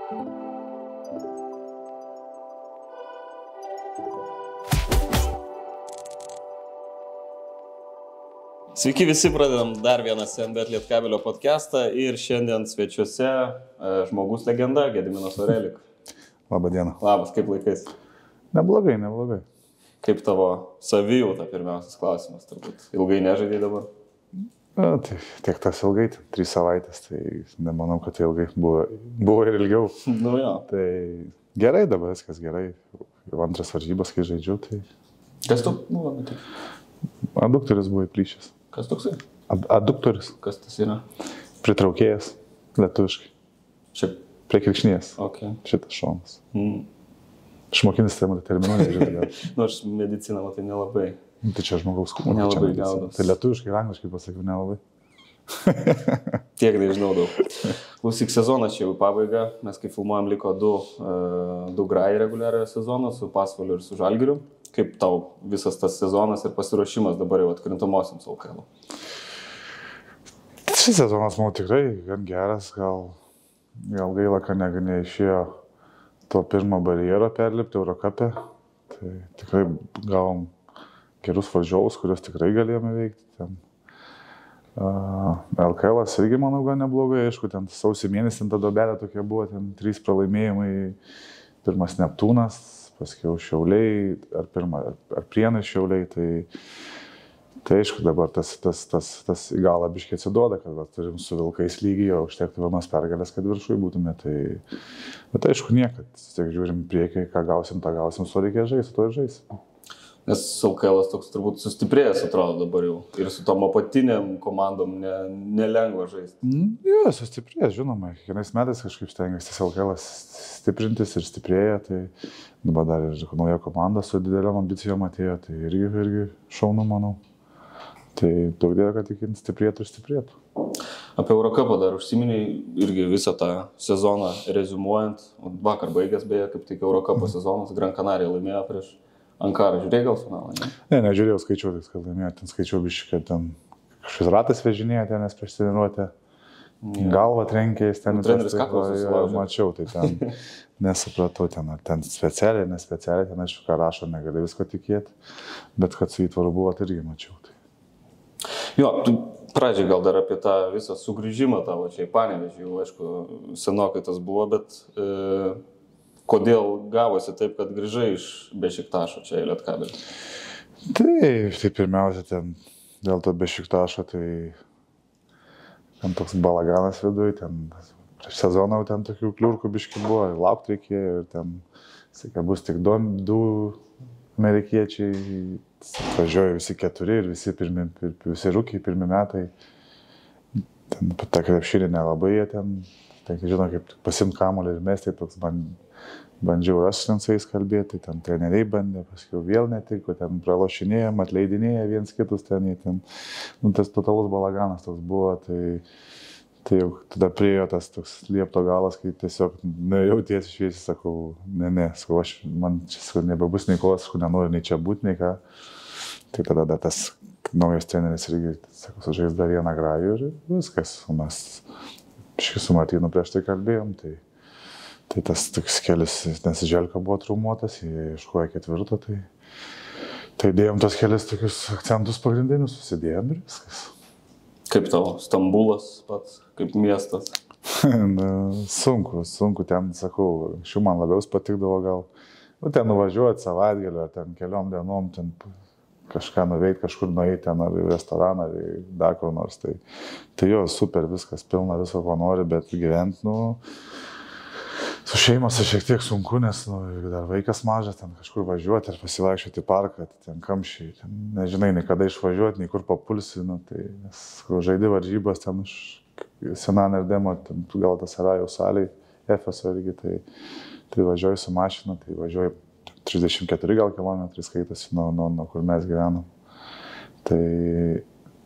Sveiki visi, pradedam dar vieną NBAT Lietkabelio podcastą ir šiandien svečiuose žmogus legenda Gediminas Orelik. Labą dieną. Labas, kaip laikais? Neblogai. Kaip tavo savijauta, pirmiausias klausimas, turbūt. Ilgai nežaidai dabar? Tai tiek tas ilgai, 3 savaitės, tai nemanau, kad tai ilgai buvo ir ilgiau. Nu jo. Tai gerai dabar, viskas gerai. Jau antras varžybas, kai žaidžiu, tai... Kas tu buvo? Aduktorius buvo įplyšęs. Kas toksai? Aduktorius. Kas tas yra? Pritraukėjas, lietuviškai. Čia. Prie kirkšnies. Okay. Šitas šonas. Išmokinis terminų nežinau. Nors medicina, tai nelabai. Tai čia žmogaus kūno. Nelabai gaudos. Tai lietuviškai ir angliškai pasakiau nelabai. Tiek nežinau daug. Klausyk, sezonas čia jau pabaiga. Mes kai filmuojam liko du grai reguliariojo sezono su Pasvaliu ir su Žalgiriu. Kaip tau visas tas sezonas ir pasiruošimas dabar jau atkrintamosiams LKL? Šis sezonas, manau, tikrai gan geras. Gal gaila, kad neišėjo to pirmo barjero perlipti Eurocup'e. Tai tikrai gavom gerus varžovus, kuriuos tikrai galėjome veikti. Ten LKL'as irgi, manau, gan neblogai. Aišku, ten sausio mėnesį ta dobelė tokia buvo, ten 3 pralaimėjimai. Pirmas Neptūnas, paskiau Šiauliai, ar Prienai Šiauliai. Tai aišku, dabar tas į galą biškiai atsiduoda, kad turim su Vilkais lygiai, o užtektų vienos pergalės, kad viršui būtume. Bet aišku, niekad. Tiek žiūrim priekį, ką gausim, tą gausim, su reikia žaisti, to ir žaisim. Nes LKL'as toks turbūt sustiprėjęs atrodo dabar jau. Ir su tom apatiniam komandom nelengva žaisti. Jo, sustiprėjęs, žinoma. Kiekvienais metais kažkaip stengiasi LKL'as stiprintis ir stiprėja. Tai dabar dar ir nauja komanda su dideliom ambicijom atėjo. Tai irgi šaunu, manau. Tai daug dėlio, kad tik stiprėtų ir stiprėtų. Apie Eurocupą dar užsiminiai irgi visą tą sezoną reziumuojant. Vakar baigęs beje, kaip tik Eurocupo sezonas. Gran Canaria laimėjo prieš Ankarą. Žiūrėjai gal finalą, ne? Nežiūrėjau, skaičiau, kad laimėjo. Ten skaičiau biškai, kad ten kažkas ratas vežinėjo ten, nes prieš treniruotę. Galvą trenkėjęs ten. Treneris kaklą susilaužė. Mačiau, tai ten nesupratau, ten specialiai, nespecialiai, ten aišku, ką rašo, negali visko tikėti. Bet kad su įtvaru buvo, tai irgi mačiau. Tai. Jo, tu pradžiai gal dar apie tą visą sugrįžimą tavo čia į Panevėžį, jau aišku, senokai tas buvo, bet kodėl gavosi taip, kad grįžai iš Bešiktašo čia į Lietkabelį? Tai pirmiausia, ten dėl to Bešiktašo, tai ten toks balaganas viduj, ten prieš sezoną ten tokių kliurkų biški buvo, laukti reikėjo ir ten, sakai, bus tik 2 amerikiečiai, važiuoja visi 4 ir visi rūkiai, pirmi metai. Ten ta krepšinė nelabai jie ten, žino, kaip pasimt kamuolį ir mesti, toks bandžiau aš ten su jais kalbėti, ten treneriai bandė, paskui vėl netiko, ten pralošinėjom, atleidinėja viens kitus ten, tas totalus balaganas toks buvo, tai jau tada priejo tas toks liepto galas, kai tiesiog jau tiesiai šviesiai sakau, sakau, man čia nebebus nei kovas, nenoriu nei čia būti, nei ką. Tai tada tas naujas treneris irgi, sakau, sužais dar vieną grajų ir viskas. Mes su Martynu prieš tai kalbėjom, tai tas toks kelias, nes Želka buvo traumuotas, jie ieškojo 4, tai dėjom tos kelias tokius akcentus pagrindinius, susidėjom ir viskas. Kaip tavo Stambulas pats, kaip miestas? Sunku, ten, sakau, anksčiau man labiau patikdavo gal. Ten nuvažiuoti savaitgalį, ar ten keliom dienom, ten kažką nuveikti, kažkur nueiti, ten ar į restoraną, ar į dar kur nors. Tai jo, super, viskas, pilna viso, ko nori, bet gyventi, su šeima šiek tiek sunku, nes dar vaikas mažas, ten kažkur važiuoti ar pasivaikščioti į parką, ten kamščiai, ten nežinai, nei kada išvažiuoti, nei kur papulsi, tai nes žaidi varžybas ten už Senan Erdemo, ten gal tas Arajaus salėj, Efeso irgi, tai važiuoju su mašina, tai važiuoju 34 gal kilometrai skaitasi nuo kur mes gyvenam. Tai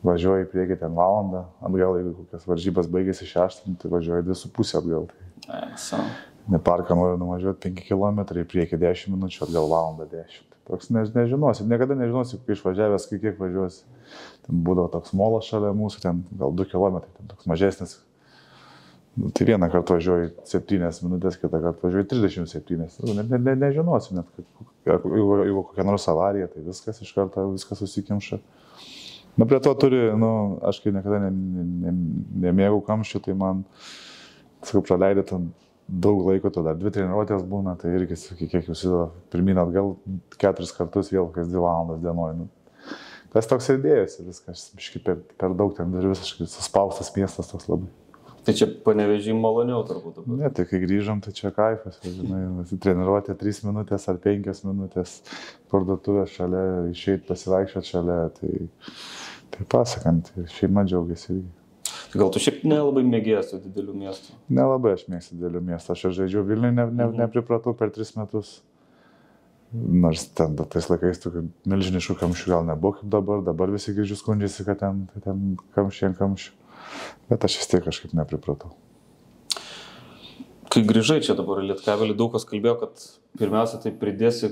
važiuoju į priekį ten valandą, atgal, jeigu kokias varžybas baigėsi 6, tai važiuoju 2,5 atgal. Ne parką noriu nuvažiuoti 5 km, į priekį 10 minučių, atgal valandą 10. Toks nežinosi, niekada nežinosi, kai išvažiavęs, kiek važiuosi. Ten būdavo toks molas šalia mūsų, ten gal 2 km, ten toks mažesnis Tai vieną kartą važiuoju 7 minutės, kitą kartą važiuoju 37. Nežinosiu net, jeigu kokia nors avarija, tai viskas iš karto, viskas susikimša. Nu, prie to turi, aš kai niekada nemėgau kamščių, tai man, sakau, praleidė ten daug laiko, to dar 2 treniruotės būna, tai irgi, kiek jūs pirmin atgal 4 kartus vėl kas 2 valandas dienoj. Tas toks ir dėjosi viskas, biškai per daug ten ir visiškai suspaustas miestas toks labai. Tai čia Panevėžy maloniau turbūt dabar. Ne, tai kai grįžom, tai čia kaifas, žinai, treniruotė 3 minutės ar 5 minutės, parduotuvė šalia, išeit pasivaikščiot šalia, tai pasakant, šeima džiaugiasi irgi. Gal tu šiaip nelabai mėgėjęs didelių miestų? Nelabai aš mėgstu didelių miestų, aš žaidžiau Vilniuje, nepripratau per 3 metus. Nors ten tais laikais tokių milžiniškų kamščių gal nebuvo kaip dabar visi girdžiu skundžiasi, kad ten kamščiai ant kamščių. Bet aš vis tiek kažkaip nepripratau. Kai grįžai čia dabar į Lietkabelį, daug kas kalbėjo, kad pirmiausia tai pridėsi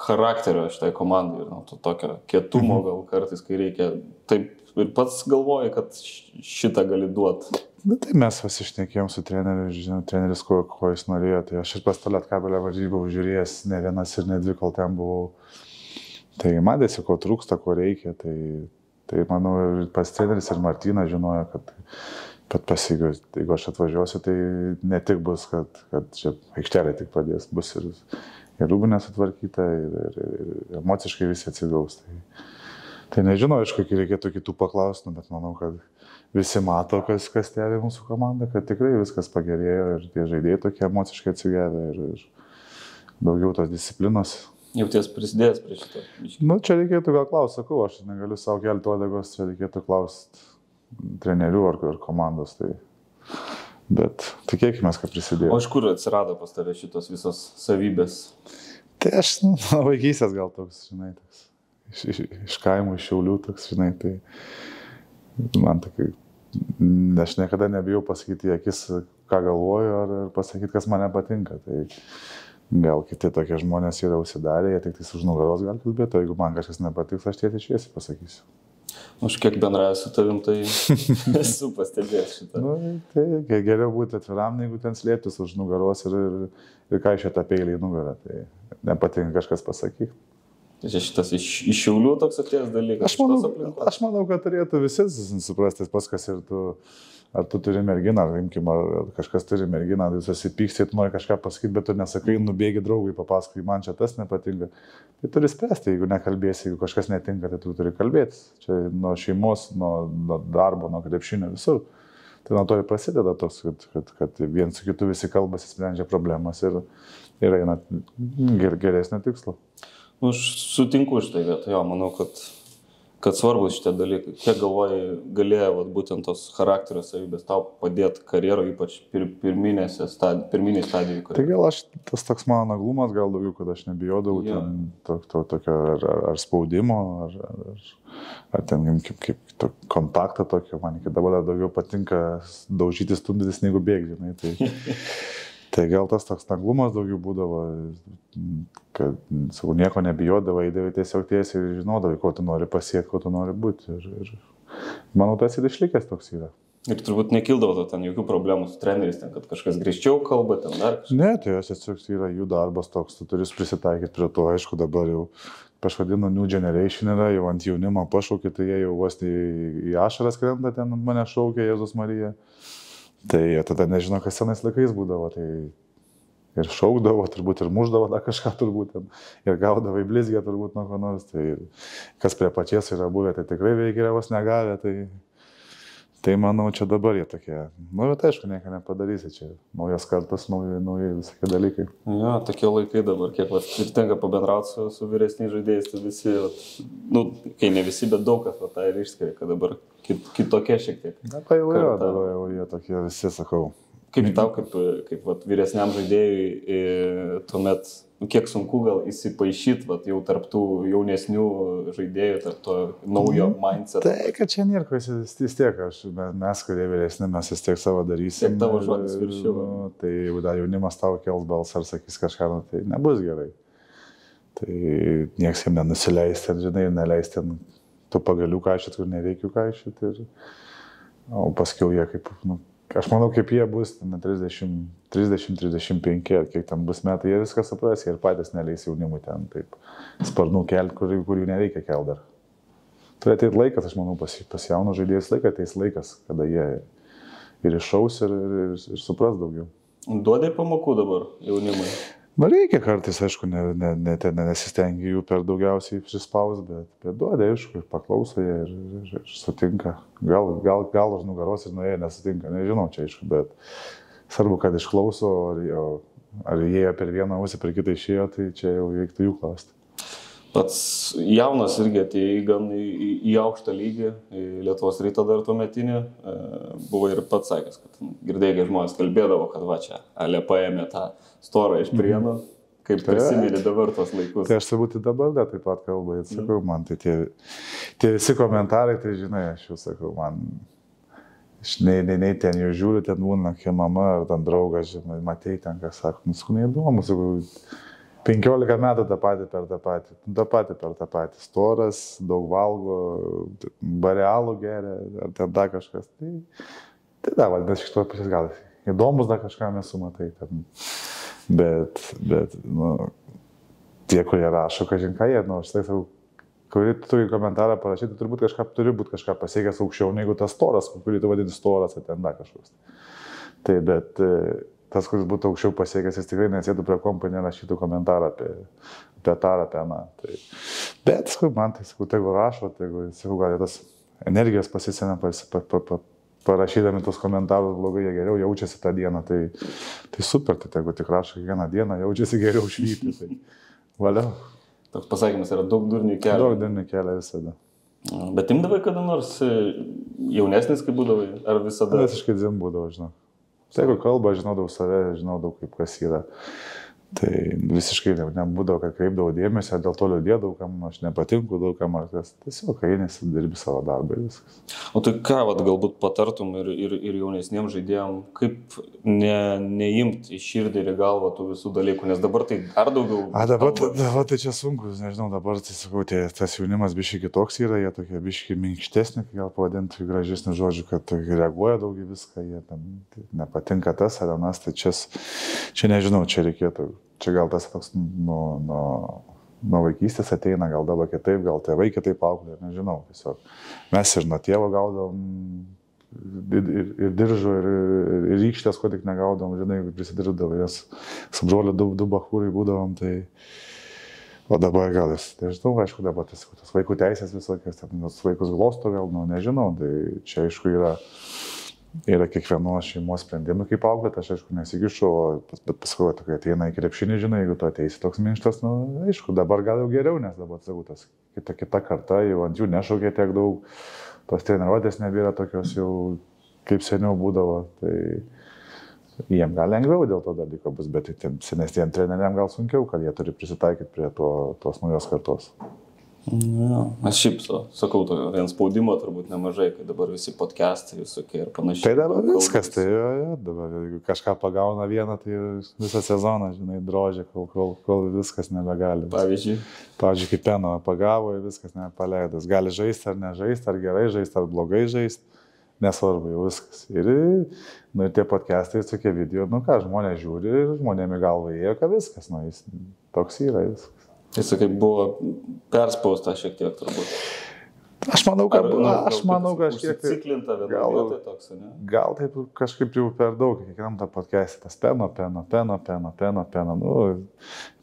charakterio šitai komandai ir to tokio kietumo gal kartais, kai reikia. Taip ir pats galvoji, kad šitą gali duoti. Bet tai mes pasišnekėjom su treneriu, žinau, treneris ko jis norėjo, tai aš ir pas to Lietkabelio varžybą žiūrėjęs ne vienas ir ne 2, kol ten buvau. Tai matėsi, ko trūksta, ko reikia, tai manau, ir pas treneris ir Martynas žinojo, kad pasigiu, jeigu aš atvažiuosiu, tai ne tik bus, kad čia aikštelė tik padės, bus ir rūbinė sutvarkyta, ir emociškai visi atsigaus. Tai nežinau, aišku, reikėtų kitų paklausti, bet manau, kad visi mato, kas stebi mūsų komandą, kad tikrai viskas pagerėjo ir tie žaidėjai tokie emociškai atsigavę ir daugiau tos disciplinos. Jauties prisidėjęs prie šito? Čia reikėtų gal klausti, sakau, aš negaliu savo kelti uodegos, čia reikėtų klausti trenerių ar komandos. Bet tikėkime, kad prisidėjo. O iš kur atsirado pas tave šitos visos savybės? Tai aš vaikystės gal toks, žinai, iš kaimų, iš Šiaulių toks, žinai, tai man tokia, aš niekada nebijau pasakyti į akis, ką galvoju, ar pasakyti, kas man nepatinka. Tai gal kiti tokie žmonės yra užsidarę, jie tik už nugaros gali kalbėti, o jeigu man kažkas nepatiks, aš tiesiai šviesiai pasakysiu. Aš kiek bendravau su tavim, tai esu pastebėjęs šitą. Tai geriau būti atviram, jeigu ten slėptis už nugaros ir ką iš tą peilį į nugarą. Tai nepatinka kažkas pasakyti. Tai čia šitas iš Šiaulių toks atėjęs dalykas? Aš manau, kad turėtų visi suprasti pas, kas ir tu. Ar tu turi merginą, ar kažkas turi merginą, tu susipyksti, tu nori kažką pasakyti, bet tu nesakai, nubėgi draugui, papasakai, man čia tas nepatinka. Tai turi spręsti, jeigu nekalbėsi, jeigu kažkas netinka, tai tu turi kalbėti. Čia nuo šeimos, nuo darbo, nuo krepšinio, visur. Tai nuo to ir prasideda toks, kad vien su kitu visi kalbasi, sprendžia problemas ir eina geresnio tikslo. Aš sutinku iš tai vietą, jo, manau, kad svarbus šitie dalykai. Kiek galvoji, galėjo būtent tos charakterio savybės tau padėti karjeroje, ypač pirminiai stadijai? Tai gal tas toks mano naglumas, gal daugiau, kad aš nebijodavau tokio ar spaudimo, ar ten kaip kontaktą tokio, man iki dabar daugiau patinka daužyti stumdytis negu bėgti. Tai gal tas toks naglumas daugiau būdavo, kad savo nieko nebijodavo, eidavai tiesiog tiesiai ir žinodavai, ko tu nori pasiekti, ko tu nori būti. Ir manau, tas ir išlikęs toks yra. Ir turbūt nekildavo ten jokių problemų su treneriais, ten, kad kažkas grįžčiau kalba, ten dar kažkas. Ne, tai tiesiog yra jų darbas toks, tu turi prisitaikyti prie to, aišku, dabar jau, aš vadinu, New Generation yra, jau ant jaunimo pašaukė, tai jie jau vos į ašaras krenta, ten mane šaukė Jėzus Marija. Tai tada nežinau, kas senais laikais būdavo, tai ir šaukdavo, turbūt ir muždavo dar kažką turbūt, ir gaudavo į blizgę turbūt nuo ko nors, tai kas prie pačies yra buvę, tai tikrai veikia vos negavę, tai manau, čia dabar jie tokie, bet aišku, nieko nepadarysi, čia naujas kartas, nauji visokie dalykai. Jo, tokie laikai dabar, kiek ir tenka pabendrauti su vyresniais žaidėjais, tai visi, kai ne visi, bet daug kas tą ir išskiria, kad dabar kitokie šiek tiek. Na, tai jau dabar jau jie tokie visi, sakau. Kaip tau, kaip vyresniam žaidėjui, tuomet, kiek sunku gal įsipaišyti jau tarp tų jaunesnių žaidėjų, tarp to naujo mindset? Tai, kad čia nėra, vis tiek, mes, kurie vyresni, mes vis tiek savo darysim. Tiek tavo žodis viršiau. Tai jeigu dar jaunimas tau kels balsą ar sakys kažką, tai nebus gerai. Tai nieks jam nenusileisti, žinai, neleisti tų pagalių kaišyti, kur nereikia kaišyti. O paskiau jie kaip aš manau, kaip jie bus, 30-35, ar kiek ten bus metai, jie viską supras, jie ir patys neleis jaunimui ten taip sparnų kelti, kur jų nereikia kelti dar. Turi ateit laikas, aš manau, pas jaunų žaidėjus ateis laikas, kada jie ir iššaus ir supras daugiau. Duodai pamokų dabar jaunimui? Na, reikia kartais, aišku, nesistengia jų per daugiausiai prispaus, bet duodai, aišku, ir paklauso jie ir sutinka. Gal už nugaros ir nuėjo nesutinka, nežinau čia, aišku, bet svarbu, kad išklauso, ar jie per vieną ausį, per kitą išėjo, tai čia jau reiktų jų klausti. Pats jaunas irgi atėjo gan į aukštą lygį, į Lietuvos Rytą dar tuometinį, buvo ir pats sakęs, kad girdėjai, kai žmonės kalbėdavo, kad va čia, Ale paėmė tą storą iš Prienų, kaip prisimeni dabar tos laikus. Tai aš turbūt dabar dar taip pat kalbu, ir sakau, man tai tie visi komentarai, tai žinai, aš jau sakau, man, nei ten jau žiūriu, ten būna, kai mama ar ten draugas, žinai, matei ten, ką sako, nuskau, neįdomu, sakau, 15 metų tą patį per tą patį, storas, daug valgo, barealų geria, ar ten dar kažkas, tai da, bet iš to pusės gal įdomus dar kažką nesu matai, bet, nu, tie, kurie rašo, kažin ką jie, nu, aš tai sakau, kurį tu turi komentarą parašyti, turi būti kažką pasiekęs aukščiau, negu tas storas, kurį tu vadini storas, ar ten dar kažkoks. Tai, bet tas, kuris būtų aukščiau pasiekęs, jis tikrai nesėtų prie kompo, nerašytų komentarą apie tą ar apie aną. Tai, bet, sakau, man tai, sakau, tegu rašo, sakau, gal tas energijos pasisena parašydami tos komentarus blogai, jie geriau jaučiasi tą dieną, tai super, tai tegu tik rašo kiekvieną dieną, jaučiasi geriau švyti, tai valiau. Toks pasakymas yra daug durnių kelią. Daug durnių kelią visada. Bet imdavai kada nors jaunesnis, kaip būdavai, ar visada? Visiškai dzin būdavo, žinau. Jeigu kalba, žinodavau save, žinodavau, kaip kas yra. Tai visiškai nebūdavo, kad kreipdavau dėmesio, dėl to liūdėdavau, kam aš nepatinku daugam ar kas. Tiesiog einesi, dirbi savo darbą ir viskas. O tai ką, galbūt patartum ir jaunesniems žaidėjams, kaip neimti į širdį ir į galvą tų visų dalykų, nes dabar tai dar daugiau... Dabar tai čia sunku, nežinau, dabar tai sakau, tas jaunimas biškai kitoks yra, jie tokie biškai minkštesni, gal pavadinti gražesnių žodžių, kad reaguoja daug į viską, jie tam nepatinka tas ar anas, tai čia nežinau, čia reikėtų. Čia gal tas toks nuo vaikystės ateina, gal dabar kitaip, gal tėvai kitaip auklė, nežinau. Tiesiog mes ir nuo tėvo gaudom ir diržų, ir rykštės, ko tik negaudom, žinai, prisidirbdavai, jas su broliu du bachūrai būdavom, tai... O dabar gal jis, nežinau, aišku, dabar tas vaikų teisės visokios, tas vaikus glosto gal, nu, nežinau, tai čia, aišku, yra kiekvienos šeimos sprendimai kaip auklėti, aš aišku nesigišu, bet paskui, kai ateina į krepšinį, žinai, jeigu tu ateisi toks minkštas, nu, aišku, dabar gal jau geriau, nes dabar, sakau, tas kita karta, jau ant jų nešaukė tiek daug, tos treniruotės nebėra tokios jau, kaip seniau būdavo, tai jiem gal lengviau dėl to dalyko bus, bet senesniem treneriam gal sunkiau, kad jie turi prisitaikyti prie tos naujos kartos. Ja, aš šiaip sakau, vien spaudimo turbūt nemažai, kai dabar visi podcastai visokie ir panašiai. Tai dabar viskas, tai dabar jeigu kažką pagauna vieną, tai visą sezoną, žinai, drožia, kol viskas nebegali. Pavyzdžiui, kaip Peno pagavo ir viskas nepaleidas. Gali žaisti ar nežaisti, ar gerai žaisti, ar blogai žaisti, nesvarbu, jau viskas. Ir tie podcastai, tokie video, nu ką, žmonės žiūri ir žmonėmi galva įėjo, kad viskas, nu jis toks yra viskas. Jis kaip buvo perspausta šiek tiek turbūt. Aš manau, kad kažkiek ciklinta vieną vietą toks, ne? Gal taip kažkaip jau per daug, kiekvienam tą podcast'ą, tas peno, nu,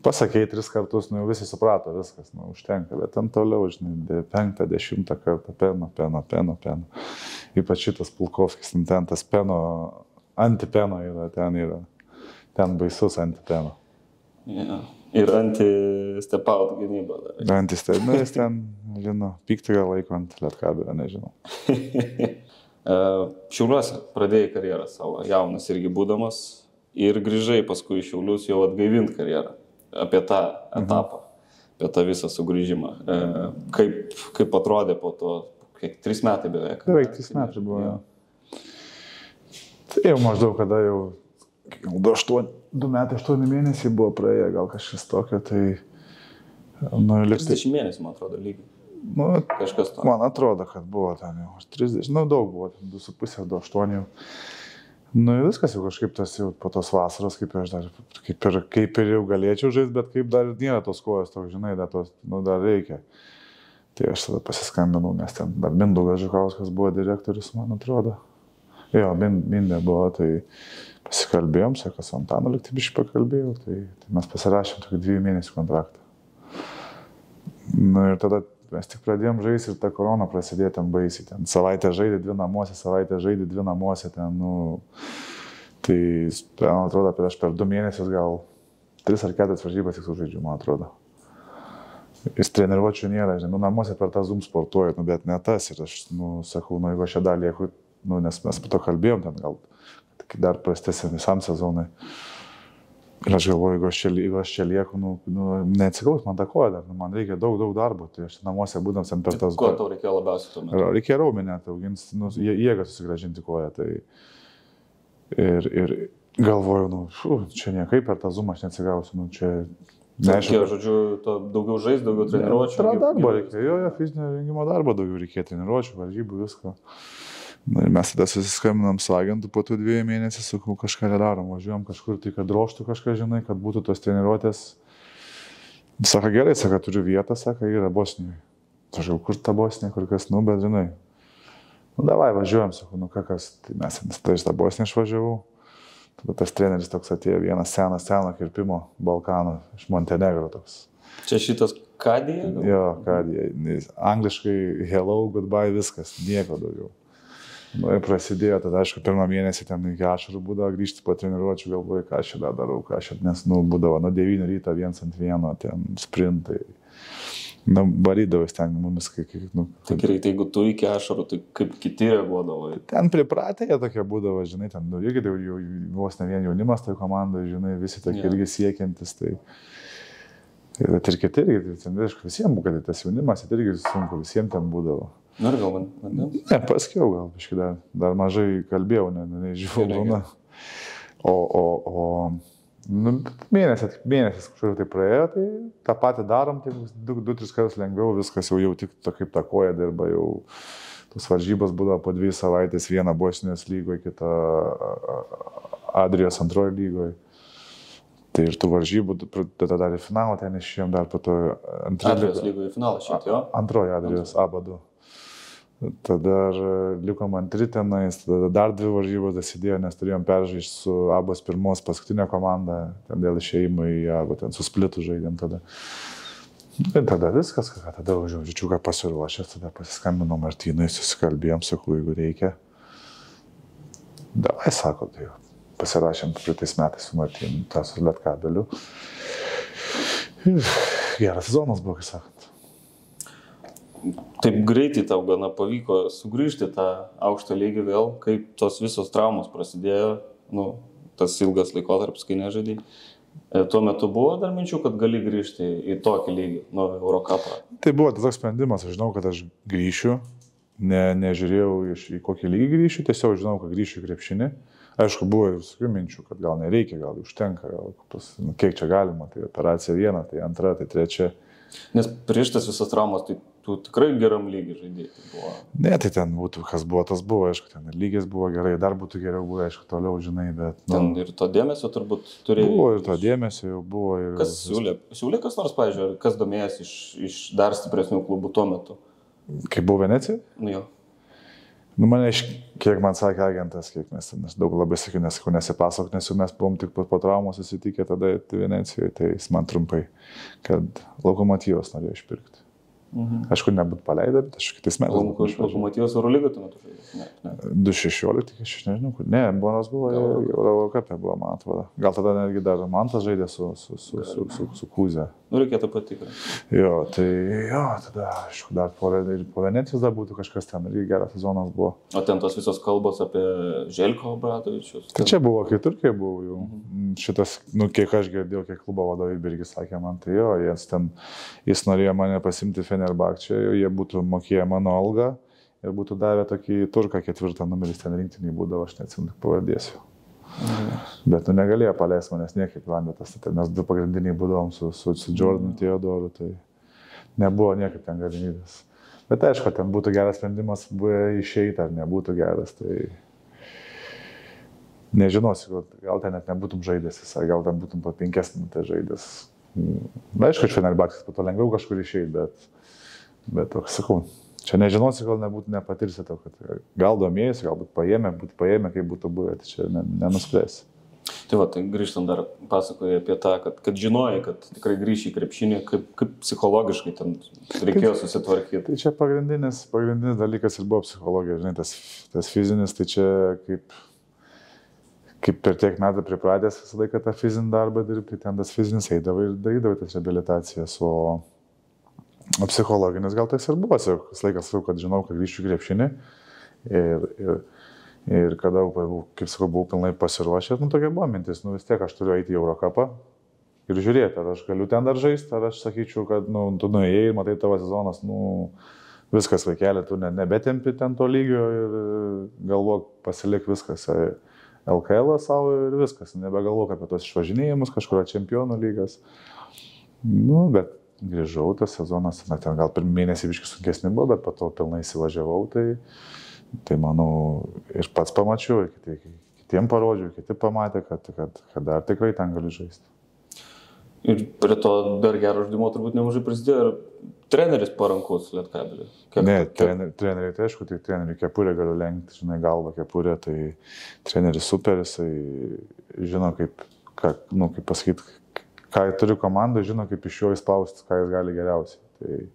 pasakei 3 kartus, nu, visi suprato viskas, nu, užtenka, bet ten toliau, žinai, 5, 10 kartą peno. Ypač šitas Pulkovskis, ten tas peno, antipeno yra, ten baisus antipeno. Yeah. Ir anti-step-out gynyba dar. Anti-step-out, jis ten, žinau, pyktį gal laiko ant lietkabelio, nežinau. Šiauliuose pradėjai karjerą savo, jaunas irgi būdamas, ir grįžai paskui į Šiaulius jau atgaivinti karjerą. Apie tą etapą, apie tą visą sugrįžimą. Kaip atrodė po to, kiek 3 metai beveik? Beveik 3 metai buvo, jo. Tai jau maždaug, kada jau 2 metai, 8 mėnesiai buvo praėję, gal kažkas tokio, tai... Nu, 30 mėnesių, man atrodo, lygiai. Nu, kažkas to. Man atrodo, kad buvo ten jau 30, nu, daug buvo, 2,5, 2,8 jau. Nu ir viskas jau kažkaip tas jau po tos vasaros, kaip ir jau galėčiau žaisti, bet kaip dar nėra tos kojos, toks, žinai, dar reikia. Tai aš tada pasiskambinau, nes ten dar Mindaugas Žukauskas buvo direktorius, man atrodo. Jo, Mindė buvo, tai pasikalbėjom, sako, su Antanu Liktibiškai pakalbėjau, tai mes pasirašėm tokį 2 mėnesių kontraktą. Nu ir tada mes tik pradėjom žaisti ir ta korona prasidėjo ten baisiai. Ten savaitę žaidė 2 namuose, ten, nu, tai, man atrodo, prieš per 2 mėnesius gal 3 ar 4 varžybas tik sužaidžiu, man atrodo. Ir treniruočių nėra, žinai, nu, namuose per tą Zoom sportuoju, nu, bet ne tas. Ir aš, nu, sakau, nu, jeigu aš čia dar lieku, nu, nes mes po to kalbėjom ten gal, dar prastesnė visam sezonai. Ir aš galvoju, jeigu aš čia lieku, nu neatsigaus man tą koją dar, nu, man reikia daug darbo, tai aš namuose būdams ten per tas... Ko tau reikėjo labiausiai tuo metu? Reikėjo raumenį atauginti, nu, jėgą susigrąžinti koją, tai... Ir galvoju, nu, čia niekaip per tą Zoomą aš neatsigausiu, nu, čia... Reikėjo, žodžiu, daugiau žaisti, daugiau treniruočių. Darbo reikėjo, fizinio rengimo darbo daugiau reikėjo, treniruočių, varžybų, visko. Na, ir mes tada susiskambinam su agentu po tų 2 mėnesių, sakau, kažką nedarom, važiuojam kažkur, tai kad droštų kažką, žinai, kad būtų tos treniruotės. Sako, gerai, sako, turiu vietą, sako, yra Bosnijoje. Sakiau, kur ta Bosnija, kur kas, nu, bet žinai. Nu, davai, važiuojam, sakau, nu, kas, tai mes tada iš tą Bosniją išvažiavau. Tada tas treneris toks atėjo, vienas seno kirpimo Balkanų, iš Montenegro toks. Čia šitas Kadija? Jo, Kadija. Angliškai hello, goodbye, viskas, nieko daugiau. Nu, ir prasidėjo, tada, aišku, 1 mėnesį ten iki ašarų būdavo grįžti po treniruočių, galvoju, ką aš čia darau, nes, nu, būdavo nuo 9 ryto 1 ant 1, ten sprintai. Nu, varydavo ten mumis, nu... Tai gerai, tai jeigu tu iki ašarų, tai kaip kiti reaguodavo? Ten pripratę jie tokie būdavo, žinai, ten, nu, irgi jau vos ne vien jaunimas toj komandai, žinai, visi tokie irgi siekiantis, tai... Bet ir kiti irgi, ten, visiems buvo, kad tas jaunimas, tai irgi sunku, visiems ten būdavo. Nu ir gal man? Ne, paskiau gal, biškai dar mažai kalbėjau, nežiūrėjau. Nu, mėnesis kažkur tai praėjo, tai tą patį darom, tai 2-3 kartus lengviau, viskas jau tik kaip ta koja dirba, jau tos varžybos būdavo po 2 savaitės, viena Bosnijos lygoje, kita Adrijos antroje lygoje. Tai ir tų varžybų, tada dar į finalą ten išėjom, dar po to Adrijos lygoje į finalą šiaip, jo? Antroje Adrijos, ABA2. Tada likom 2 tenais, tada dar 2 varžybos dasidėjo, nes turėjom peržaisti su ABAS pirmos paskutinę komandą, ten dėl išėjimo į ABA, ten su Splitu žaidėm tada. Ir tada viskas, tada žiūrėjau, ką pasiruošęs, tada pasiskambinau Martynui, susikalbėjom, sakau, jeigu reikia. Davai, sako, tai jau. Pasirašėm praeitais metais su Martynu, tą su Lietkabeliu. Ir geras sezonas buvo, kaip sakant. Taip greitai tau gana pavyko sugrįžti tą aukštą lygį vėl, kaip tos visos traumos prasidėjo, nu, tas ilgas laikotarpis, kai nežaidai. Tuo metu buvo dar minčių, kad gali grįžti į tokį lygį, nuo Eurocupą? Tai buvo toks sprendimas, aš žinau, kad aš grįšiu, nežiūrėjau į kokį lygį grįšiu, tiesiog žinau, kad grįšiu į krepšinį. Aišku, buvo ir visokių minčių, kad gal nereikia, gal užtenka, kiek čia galima, tai operacija 1, tai 2, tai 3. Nes prieš tas visas traumas, tai tu tikrai geram lygiai žaidėjai buvo. Ne, tai ten būtų, kas buvo, tas buvo, aišku, ten ir lygis buvo gerai, dar būtų geriau buvo, aišku, toliau, žinai, bet... Nu, ten ir to dėmesio turbūt turėjai... Buvo ir to dėmesio, jau buvo ir... Kas siūlė kas nors, pavyzdžiui, ar kas domėjęs iš dar stipresnių klubų tuo metu? Kai buvo Venecija? Nu jo. Nu, mane, kiek man sakė agentas, kiek mes ten, aš daug labai sakiau, nesipasok, nes jau mes buvom tik po traumos susitikę tada Venecijoje, tai jis man trumpai, kad Lokomotyvas norėjo išpirkti. Aišku, nebūt paleidę, bet aš kitais metais. Lokomotyvas Eurolygą tuo metu žaidė? Ne. 2016, aš nežinau, kur. Ne, Bonas buvo Eurocup'e, buvo, man atrodo. Gal tada netgi dar Mantas žaidė su Kūze. Nu, reikėtų patikrinti. Jo, tai jo, tada, aišku, dar po Venecijos dar būtų kažkas ten, irgi geras sezonas buvo. O ten tos visos kalbos apie Željko Obradovičius? Tai čia buvo, kai Turkija buvo jau. Šitas, nu, kiek aš girdėjau, kiek klubo vadovybė irgi sakė man, tai jo, jis norėjo mane pasimti Fenerbahčę, jie būtų mokėję mano algą ir būtų davę tokį Turką 4 numeris ten rinktiniai būdavo, aš neatsimenu, pavardėsiu. Bet nu negalėjo paleisti manęs niekaip Vandetas, tai mes 2 pagrindiniai būdavom su Jordanu Teodoru, tai nebuvo niekaip ten galimybės. Bet aišku, ten būtų geras sprendimas, buvo išeiti ar nebūtų geras, tai nežinosi, gal ten net nebūtum žaidęs, ar gal ten būtum po 5 minutės žaidęs. Na, aišku, Fenerbahčės po to lengviau kažkur išeiti, bet sakau, čia nežinosi, gal nepatirsi to, kad gal domėjus, galbūt paėmė, kaip būtų buvę, tai čia nenuspręsi. Tai va, tai grįžtant dar pasakoju apie tą, kad žinojai, kad tikrai grįši į krepšinį, kaip psichologiškai ten reikėjo susitvarkyti. Tai čia pagrindinis dalykas ir buvo psichologija, žinai, tas fizinis, tai čia kaip per tiek metų pripratęs visą laiką tą fizinį darbą dirbti, ten tas fizinis eidavo ir darydavo tas reabilitacijas, o psichologinis gal tas ir buvo, visą laiką sakau, kad žinau, kad grįšiu į krepšinį ir kada, kaip sakau, buvau pilnai pasiruošęs, tokia buvo mintis, vis tiek aš turiu eiti į Eurocupą ir žiūrėti, ar aš galiu ten dar žaisti, ar aš sakyčiau, kad tu nuėjai ir matai tavo sezonas, viskas vaikelė, tu nebetempi ten to lygio ir galvok pasilik viskas. LKL savo ir viskas, nebegalvok apie tos išvažinėjimus, kažkurio čempionų lygas. Bet grįžau, tas sezonas, ten gal pirmą mėnesį biškai sunkesnį buvo, bet po to pilnai įsivažiavau, tai manau ir pats pamačiau, ir kitiem parodžiau, kiti pamatė, kad dar tikrai ten galiu žaisti. Ir prie to dar gero žaidimo turbūt nemažai prisidėjo ir treneris parankus Lietkabeliui. Ne, treneriai, tai aišku, tai trenerių kepurė galiu lenkti, žinai, galvą kepurė, tai treneris super, jisai žino, kaip pasakyti, ką turi komandai, žino, kaip iš jo įspausti, ką jis gali geriausiai.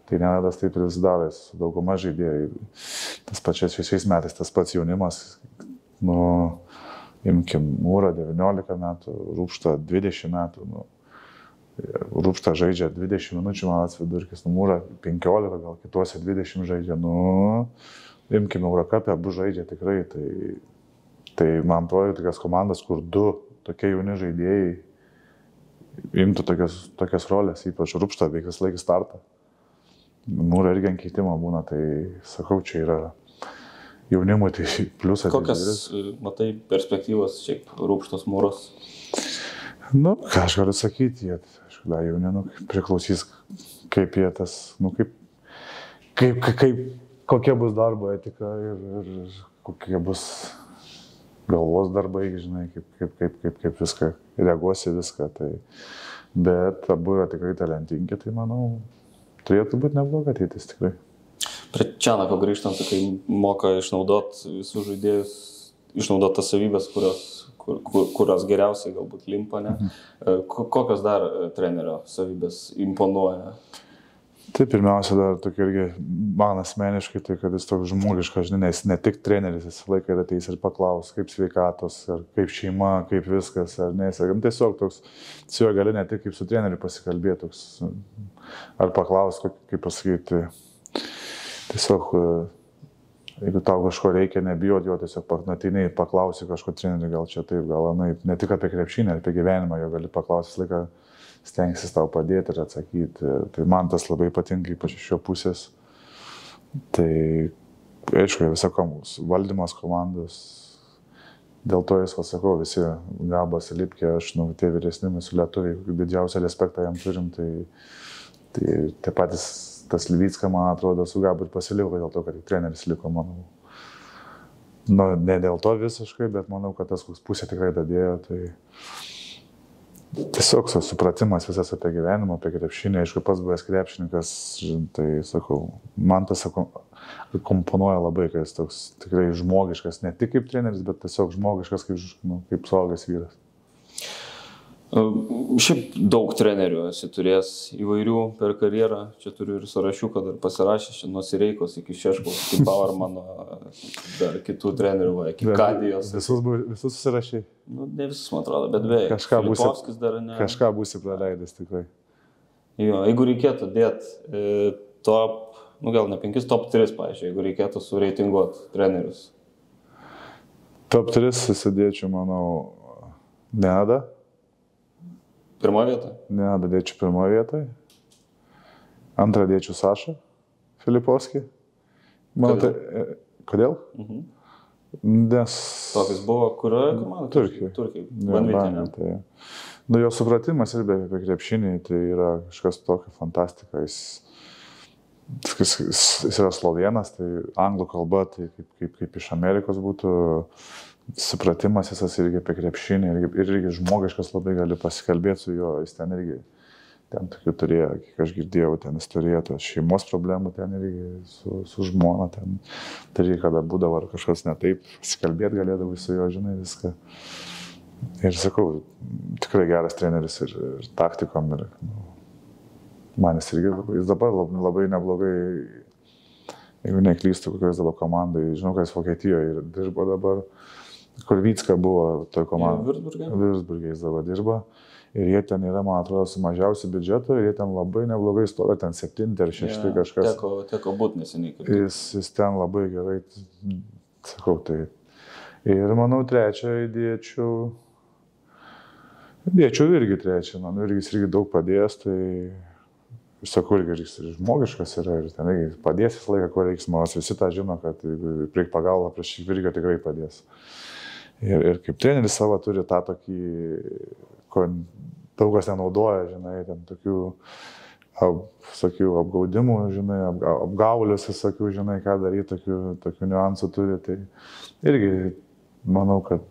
Tai nenadas taip ir vis daro, su dauguma žaidėjai. Tas pačias šiais metais, tas pats jaunimas, imkim, Mūrą 19 metų, Rūpštą 20 metų, Rūpštą žaidžia 20 minučių, man atsvidurkis, Mūrą 15, gal kituose 20 žaidžia, imkim, Eurocup'e abu žaidžia tikrai, tai man atrodo tokias komandas, kur 2 tokie jauni žaidėjai imtų tokias rolės, ypač Rūpštą beveik visą laiką startą. Mūra irgi ant keitimo būna, tai sakau, čia yra jaunimui, tai pliusas. Kokias, matai, perspektyvos šiaip Rūpštos Mūros? Ką aš galiu sakyti, jie, aišku, jauni, priklausys, kaip jie tas, kokia bus darbo etika ir kokie bus galvos darbai, žinai, kaip viską, reaguosi viską, tai, bet abu yra tikrai talentingi, tai manau, turėtų būti nebloga ateitis tikrai. Prie Čianako grįžtant, kai moka išnaudoti visus žaidėjus, išnaudoti tas savybės, kurios geriausiai galbūt limpa, ne? Kokios dar trenerio savybės imponuoja? Tai pirmiausia, dar tokia irgi man asmeniškai, tai kad jis toks žmogiškas, žinai, nes ne tik treneris, jis laiką yra ateis ir paklaus, kaip sveikatos, ar kaip šeima, kaip viskas, ar nesakam. Tiesiog toks, su juo gali ne tik kaip su treneriu pasikalbėti, toks, ar paklaus, kaip pasakyti, tiesiog, jeigu tau kažko reikia, nebijot jo, tiesiog ateini, paklausi kažko treneriui, gal čia taip, gal ne tik apie krepšinį, apie gyvenimą, jo gali paklausti visą laiką. Stengsis tau padėti ir atsakyti. Tai man tas labai patinka, ypač iš jo pusės. Tai, aišku, visa valdymas komandos. Dėl to jis, sakau, visi Gabas, Lipkė, aš, tie vyresni mūsų lietuviai, didžiausią respektą jam turim, tai patys tas Lvicka, man atrodo, su Gabu ir pasiliko dėl to, kad treneris liko, manau. Ne dėl to visiškai, bet manau, kad tas pusė tikrai dadėjo, tai tiesiog supratimas visas apie gyvenimą, apie krepšinį, aišku, pats buvęs krepšininkas, tai sakau, man tas komponuoja labai, kad jis toks tikrai žmogiškas, ne tik kaip treneris, bet tiesiog žmogiškas kaip suaugęs vyras. Šiaip daug trenerių esi turėjęs įvairių per karjerą, čia turiu ir sąrašiuką dar pasirašęs, čia nuo Sireikos iki Šeškaus, iki Bauermano, dar kitų trenerių, iki Kadijos. Visus susirašai? Ne visus, man atrodo, bet beveik. Kažką būsi praleidęs tikrai. Jo, jeigu reikėtų dėti top, gal ne 5, top 3, pavyzdžiui, jeigu reikėtų sureitinguoti trenerius. Top 3 susidėčiau, manau, Nenadą. Pirmoje vietoje? Nenadą dėčiau pirmoje vietoje. Antrą dėčiau Sašą Filipovskį. Kodėl? Nes... Tokias buvo, kurioje komanda? Turkijai. Banvitė. Jo supratimas ir apie krepšinį, tai yra kažkas tokio fantastika. Jis yra slovėnas, tai anglų kalba, tai kaip iš Amerikos būtų supratimas visas irgi apie krepšinį, irgi žmogiškas labai gali pasikalbėti su juo, jis ten irgi, ten tokių turėjo, kiek aš girdėjau, ten jis turėjo tos šeimos problemų, ten irgi su žmona, ten irgi kada būdavo ar kažkas ne taip, pasikalbėti galėdavo su juo, žinai, viską. Ir sakau, tikrai geras treneris ir taktikom, ir man jis irgi, jis dabar labai neblogai, jeigu neklystu, kokios dabar komandai, žinau, kad jis Vokietijoje ir dirbo dabar, Korvicka buvo toj komandai. Virsburgė jis dabar dirba. Ir jie ten yra, man atrodo, su mažiausiu biudžetu ir jie ten labai neblogai stovi, ten 7 ar 6 kažkas. Teko būt neseniai. Jis ten labai gerai, sakau, tai. Ir manau, trečią įdėčiau irgi trečią, man irgi daug padės, tai aš sakau, irgi žmogiškas yra ir ten irgi padės visą laiką, ko reiks, manas visi tą žino, kad jeigu reik pagalbą prieš Virgio tikrai padės. Ir kaip treneris savo turi tą tokį, ko daug kas nenaudoja, žinai, ten tokių, apgaudimų, žinai, apgaulės visokių, žinai, ką daryti, tokių niuansų turi, tai irgi manau, kad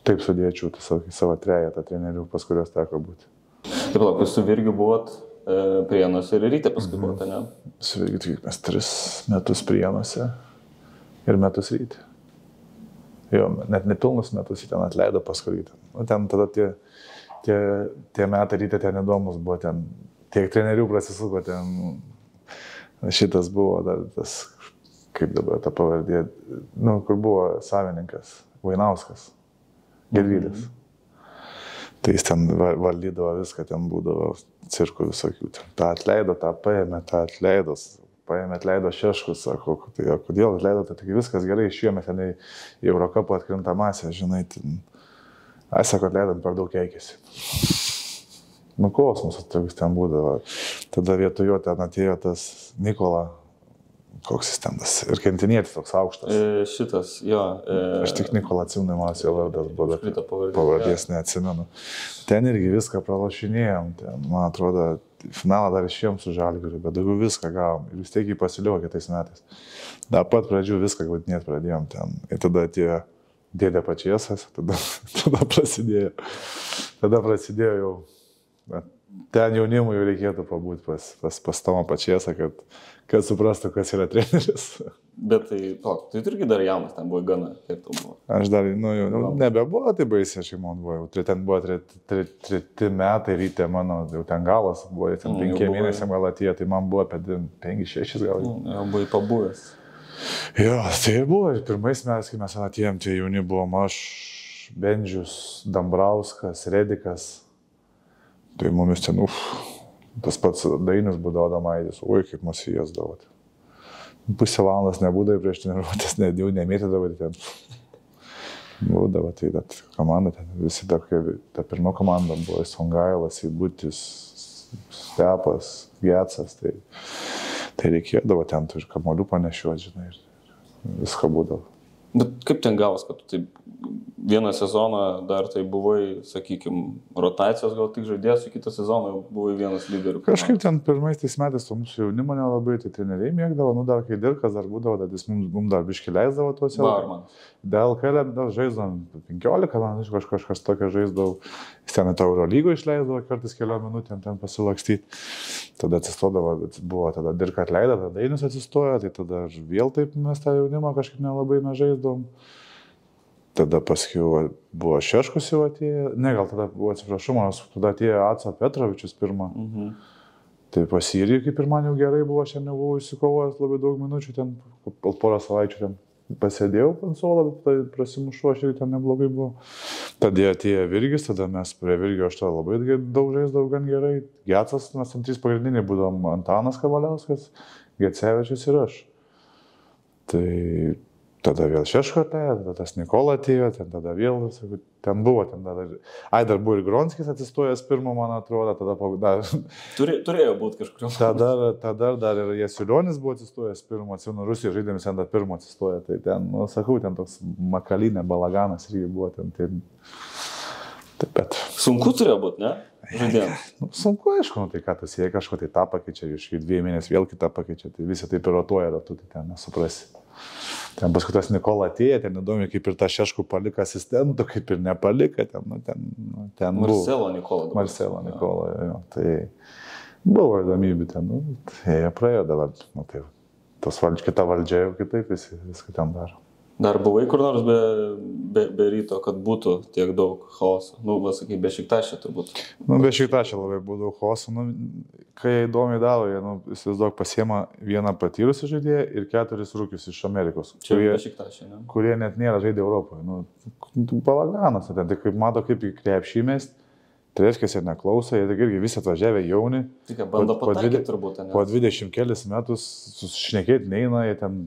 taip sudėčiau savo trejetą trenerių, pas kurios teko būti. Taip, jūs su Virgiu buvot Prienuose ir Ryte paskui buvote, ne? Su Virgiu mes 3 metus Prienuose ir metus Ryte. Jo, net nepilnus metus jį ten atleido paskui Ryte. Ten tada tie metai Ryte ten įdomus buvo, ten tiek trenerių prasisuko, ten šitas buvo dar tas, kaip dabar ta pavardė, kur buvo savininkas, Vainauskas, Gedvydas. Tai jis ten valdydavo viską, ten būdavo cirkų visokių. Ta atleido, tą paėmė, atleido Šeškus, sako, tai kodėl atleido, tai viskas gerai, išėjome ten į Eurocupą atkrintamąsią, žinai, ten, aš sako, atleidom per daug keikėsi. Kosmosas toks ten būdavo. Tada vietoj jo ten atėjo tas Nikola, koks jis ten tas, ir kentinėtis toks aukštas. Šitas, jo. Aš tik Nikola atsimenu, man jo vardas buvo, bet pavardės neatsimenu. Ten irgi viską pralošinėjom, ten, man atrodo, finalą dar išėjom su Žalgiriu, bet daugiau viską gavom ir vis tiek jį pasiliuvo kitais metais. Dar pat pradžių viską gaudinėt pradėjom ten. Ir tada atėjo dėdė Pačiesas, tada prasidėjo jau, ten jaunimui jau reikėtų pabūti pas Tomą Pačiesą, kad suprastų, kas yra treneris. Bet tai irgi dar jaunas, ten buvo gana, kaip tau buvo? Aš dar, nebebuvo, tai baisiai šeimon buvo, ten buvo 3 metai Ryte mano, jau ten galas buvo, ten 5 mėnesiam gal atėjo, tai man buvo apie 5-6 gal. Jau buvai pabuvęs. Jo, tai buvo, ir pirmais metais, kai mes atėjom, tai jauni buvom aš, Bendžius, Dambrauskas, Redikas, tai mumis ten, tas pats Dainis būdavo Damaitis, kaip mus įjėsdavo. Pusę valandas nebūdavo prieš treniruotės, jau nemėtydavo ten. Būdavo, tai komanda ten, visi ta pirma komanda buvo, Songailas, Įbutis, Stepas, Getsas, tai reikėdavo ten ir kamuolių panešiuoti, žinai, ir visko būdavo. Bet kaip ten gavos, kad tu taip vieną sezoną dar tai buvai, sakykime, rotacijos gal tik žaidėjas, su kitą sezoną buvai vienas lyderių. Kažkaip ten pirmais tais metais to mūsų jaunimo nelabai, tai treneriai mėgdavo, dar kai Dirkas dar būdavo, tad jis mums dar biškį leisdavo tuose. Barman. Dėl LKL žaisdavom 15, man kažkas tokio žaisdavau. Jis ten į tą Eurolygą išleisdavo kartais keliom minutėm ten pasilakstyti. Tada atsistodavo, buvo tada Dirka atleido, tada Dainis atsistojo, tai tada vėl taip mes tą jaunimą kažkaip nelabai žaisdavom. Tada paskui buvo Šeškus jau atėjo, gal tada buvo, atsiprašau, tada atėjo Aco Petrovičius pirmą. Tai pas jį, kaip ir man jau gerai buvo, aš jam nebuvau įsikovojęs labai daug minučių, ten porą savaičių ten pasėdėjau ant suolo, bet prasimušau, aš ir ten neblogai buvo. Tada atėjo Virgis, tada mes prie Virgio aš labai daug žaisdavau gan gerai. Getsas, mes ten 3 pagrindiniai būdavom, Antanas Kavaliauskas, Gecevičius ir aš. Tai tada vėl Šeško atėjo, tada tas Nikola atėjo, tada vėl, ten buvo, dar buvo ir Gronskis atsistojęs pirmo, man atrodo, tada Turėjo būti kažkur. Tada dar ir Jasulionis buvo atsistojęs pirmo, atsimenu, Rusijos žaidėmis ten dar pirmo atsistojo, tai ten, sakau, ten toks makalinė balaganas irgi buvo ten. Taip, bet. Sunku turėjo būti, ne? Žaidėjams. Sunku, aišku, tai ką tu sieki, kažko tai tą pakeičia, iš 2 mėnesių vėl kitą pakeičia, tai visi taip ir rotuoja ratu, tai ten nesuprasi. Ten paskui tas Nikola atėjo, ten įdomi, kaip ir tą Šeškų palika asistentų, kaip ir nepalika, ten buvo. Marcelo Nikola. Marcelo Nikola, jo. Tai buvo įdomybė ten, tai jie praėjo dabar, tai kita valdžia jau kitaip viską ten daro. Dar buvai kur nors be ryto, kad būtų tiek daug chaoso? Sakai, be Šiktašė turbūt. Be Šiktašė labai būdavo chaoso. Kai įdomiai daro, jie, įsivaizduok, pasiema vieną patyrusį žaidėją ir 4 rūkius iš Amerikos. Čia be Šiktašė, ne? Kurie net nėra žaidę Europoje. Balaganas, ten tik kaip mato, kaip į krepšį mest. Tai reiškia, jie neklauso, jie irgi visi atvažiavę jauni. Tik bando pataikyti turbūt, ne? Po 20 kelis metus susišnekėti neina, jie ten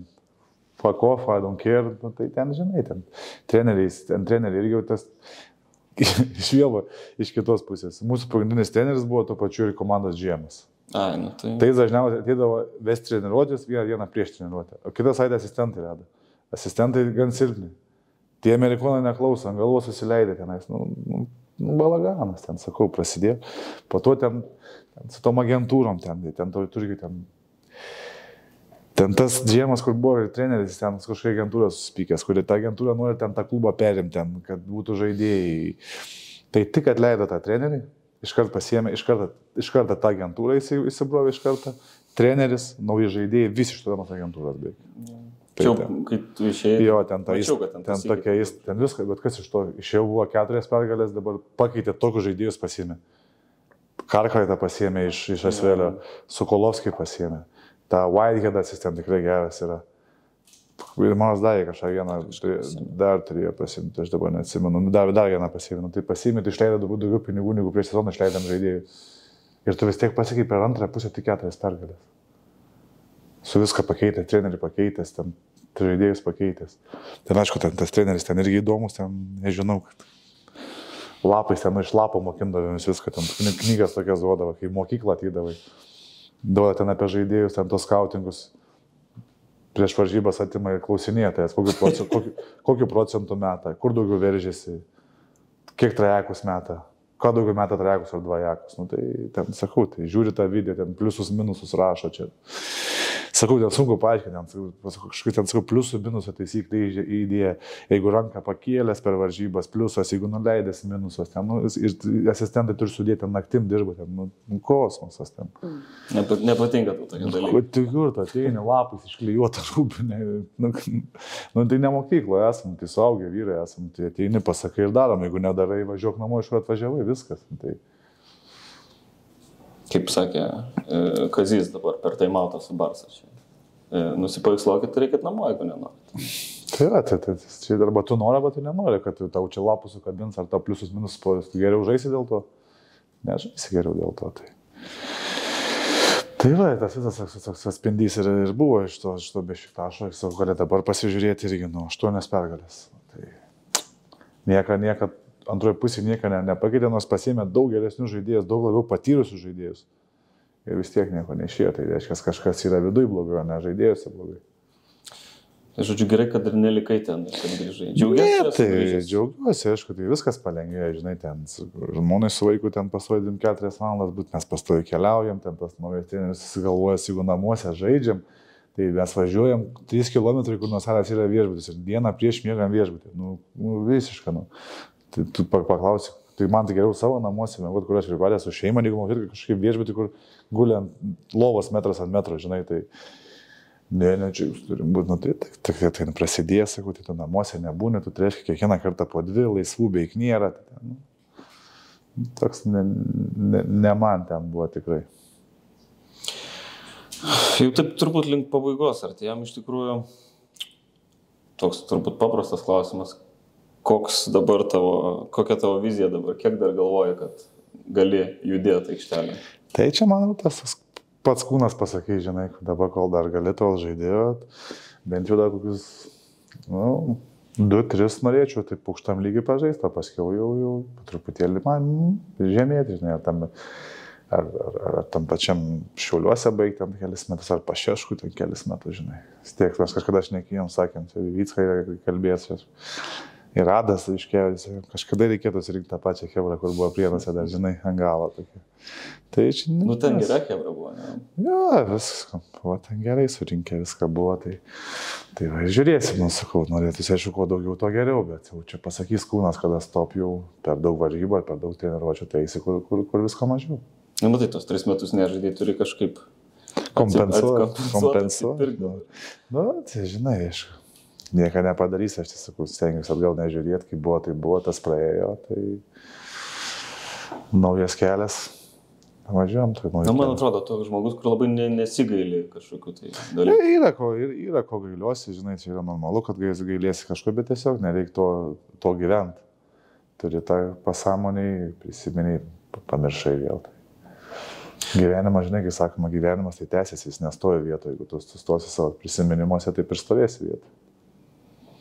fuck off, I don't care, tai ten, žinai, ten treneriai irgi jau tas iš vėlo, iš kitos pusės. Mūsų pagrindinis treneris buvo tuo pačiu ir komandos GM'as. Tai dažniausiai ateidavo vesti treniruotės vieną dieną prieš treniruotę, o kitą savaitę asistentai veda. Asistentai gan silpni. Tie amerikonai neklauso, ant galvos susileidė tenais. Balaganas ten, sakau, prasidėjo. Po to ten su tom agentūrom ten turi ten tas džiemas, kur buvo ir treneris, ten kažkokia agentūra susipykęs, kuri tą agentūrą nori ten tą klubą perimti, ten, kad būtų žaidėjai. Tai tik atleido tą trenerį, iškart pasiėmė, iš karto tą agentūrą įsibrovė iš karto. Treneris, nauji žaidėjai, visi ištuodamas agentūras beveik. Čia, kai tu išėjai, jo, ten viską, bet kas iš to, išėjau buvo 4 pergalės, dabar pakeitė tokius žaidėjus pasiėmė. Karklaitą pasiėmė iš Asvelio, Sokolovskį pasiėmė. Ta Whiteheadas jis ten tikrai geras yra. Ir manas darė kažką vieną, dar turėjo pasiimti, aš dabar neatsimenu, dar vieną pasiėmė. Tai pasiėmė, tai išleido daugiau pinigų, negu prieš sezoną išleidėm žaidėjų. Ir tu vis tiek pasakai per antrą pusę tik 4 pergalės. Su viską pakeitė, trenerį pakeitęs, ten žaidėjus pakeitęs. Ten aišku, tas treneris ten irgi įdomus, ten nežinau, kad lapais ten iš lapo mokindavėmis viską, ten knygas tokias duodavo, kai mokyklą atydavai. Duoda ten apie žaidėjus, ten tos skautingus prieš varžybas atima ir klausinėtojas, kokiu procentu meta, kur daugiau veržėsi, kiek trajekus meta, ką daugiau meta trajekus ar dvajekus. Tai ten, sakau, tai žiūri tą video, ten pliusus, minusus rašo čia. Sakau, ten sunku paaiškinti, kažkaip ten sakau, pliusų, minusų taisyklį įdėję. Jeigu ranką pakėlęs per varžybas, pliusas, jeigu nuleidęs minusas, ten, ir asistentai turi sudėti naktim dirba, ten, kosmosas ten. Nepatinka tu tokia dalyka. Tikiu, tu ateini lapais išklijuotą rūbinę. Tai ne mokykloje esam, tai suaugę vyrai esam, tai ateini, pasakai ir darom, jeigu nedarai, važiuok namo, iš kur atvažiavai, viskas. Tai... Kaip sakė Kazys dabar per taimautą su Barsa čia. Nusipaveiksluokit, reikėt namo, jeigu nenori. Tai čia arba tu nori, arba tu nenori, kad tau čia lapus sukabins, ar tau pliusus minus spojus. Tu geriau žaisi dėl to? Nežaisi geriau dėl to. Tai va, tas visas atspindys ir buvo iš to be Šiktašo. Aš gali dabar pasižiūrėti irgi 8 pergalės. Tai niekad antroje pusėje nieko nepakeitė, nors pasiėmė daug geresnių žaidėjus, daug labiau patyrusių žaidėjus. Ir vis tiek nieko neišėjo, tai reiškia, kažkas yra viduj blogai, o ne žaidėjose blogai. Tai žodžiu, gerai, kad ir nelikai ten, kad grįžai. Džiaugiuosi, aišku, tai viskas palengvėjo, žinai, ten žmonai su vaiku ten pasvaidėm 4 valandas, bet mes pastoviai keliaujam, ten tas naujas treneris susigalvoja, jeigu namuose žaidžiam, tai mes važiuojam 3 km, kur nuo salės yra viešbutis ir dieną prieš miegam viešbutį. Visiškai, Tai tu paklausi, tai man tai geriau savo namuose, kur aš ir padės su šeima, jeigu man irgi kažkaip viešbutį, kur guli ant lovos metras ant metro, žinai, tai čia jūs turim būti, tai prasidės, sakau, tai tu namuose nebūni, tu reiškia kiekvieną kartą po 2, laisvų beveik nėra. Toks ne man ten buvo tikrai. Jau taip turbūt link pabaigos, ar tai jam iš tikrųjų toks turbūt paprastas klausimas. Kokia tavo vizija dabar, kiek dar galvoji, kad gali judėti aikštelę? Tai čia, manau, tas pats kūnas pasakė, žinai, dabar kol dar gali tol žaidėjo, bent jau dar kokius 2-3 norėčiau, tai aukštam lygiai pažaisti, o paskiau jau truputėlį man žemėti, žinai, ar tam pačiam Šiauliuose baigti ten kelis metus, ar Pašeškų ten kelis metus, žinai. Stiek, mes kažkada šnekėjom, sakėm, čia Vyckai kalbės, Ir Adas iškėjus, kažkada reikėtų surinkti tą pačią Hebrą, kur buvo Prienuose, dar žinai, ant galo tokia. Tai čia... Nu, ten gera Hebra buvo, ne? Jo, viskas, buvo ten gerai surinkę, viską buvo, tai va, žiūrėsim, nu, sakau, norėtųsi, aišku, kuo daugiau, to geriau, bet jau čia pasakys kūnas, kada stop jau per daug varžybų, per daug treniruočių, tai eisi, kur visko mažiau. Nu, matai, tos 3 metus nežaidai, turi kažkaip kompensuoti. Nu, tai žinai, aišku. Nieko nepadarys, aš tiesiog stengiuosi atgal nežiūrėti, kaip buvo, tai buvo, tas praėjo, tai naujas kelias, važiuojam, tai naujas kelias. Man atrodo, toks žmogus, kur labai nesigaili kažkokiu tai dalykų. Yra ko gailiuosi, žinai, čia yra normalu, kad gailėsi kažko, bet tiesiog nereikia to gyventi. Turi tą pasąmoniai, prisiminiai, pamiršai vėl. Gyvenimas, žinai, kai sakoma, gyvenimas tai tęsiasi, jis nestoja vietoje, jeigu tu sustosi savo prisiminimuose, taip ir stovėsi vietoje.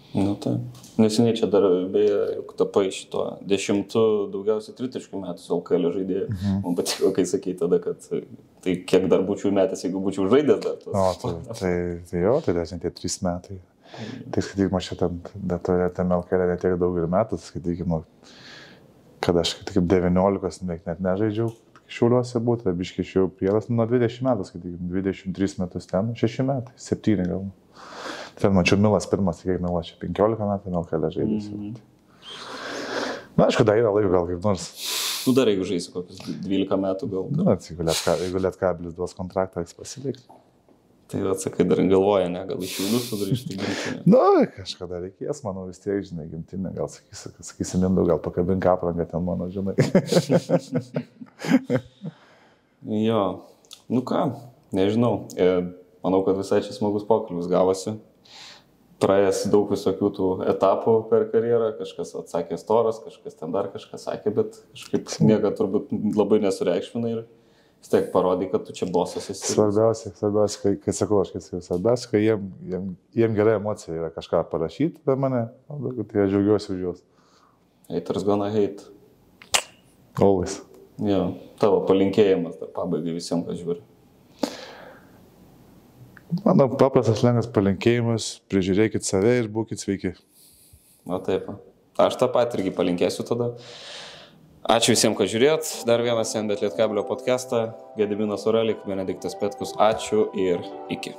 Nu tai, neseniai čia dar, beje, juk tapai šito 10 daugiausiai tritaškių metų su LKL žaidėjų. Man patiko, kai sakei tada, kad tai kiek dar būčiau metęs, jeigu būčiau žaidęs dar tos. Tai jo, tai dažnai tie 3 metai. Tai skaitykim, aš čia tam LKL netiek daug ir metų, skaitykim, kad aš kaip 19 net nežaidžiau, Šiauliuose būtų, tai biškai šiau prielas, nuo 20 metų, skaitykim, 23 metus ten, 6 metai, 7 gal. Ten mačiau Milas pirmas, kiek Milas čia 15 metų LKL žaidėsi. Na, aišku, dar yra laiko gal kaip nors. Tu dar jeigu žaisi kokius 12 metų gal. Na, jeigu Lietkabilis duos kontraktą, jis pasiliks. Tai atsakai, dar galvoja, ne, gal iš Šiaulius sugrįžti gimtinę. Na, kažkada reikės, manau, vis tiek, žinai, gimtinę, gal sakysi Mindau, gal pakabink aprangą ten mano, žinai. Jo, nu ką, nežinau, manau, kad visai čia smagus pokalbis gavosi. Praėjęs daug visokių tų etapų per karjerą, kažkas atsakė storas, kažkas ten dar kažkas sakė, bet kažkaip nieko turbūt labai nesureikšmina ir vis tiek parodai, kad tu čia bosas esi. Svarbiausia, kai sakau, aš svarbiausia, kai jiem gerai emocija yra kažką parašyti apie mane, tai aš džiaugiuosi už juos. Haters gonna hate. Always. Jo, tavo palinkėjimas dar pabaigai visiems, kas žiūri. Mano paprastas lengvas palinkėjimas, prižiūrėkit save ir būkit sveiki. Na taip, aš tą pat irgi palinkėsiu tada. Ačiū visiems, kad žiūrėt. Dar vienas NBT Lietkabelio podcastą. Gediminas Orelik, Benediktas Petkus. Ačiū ir iki.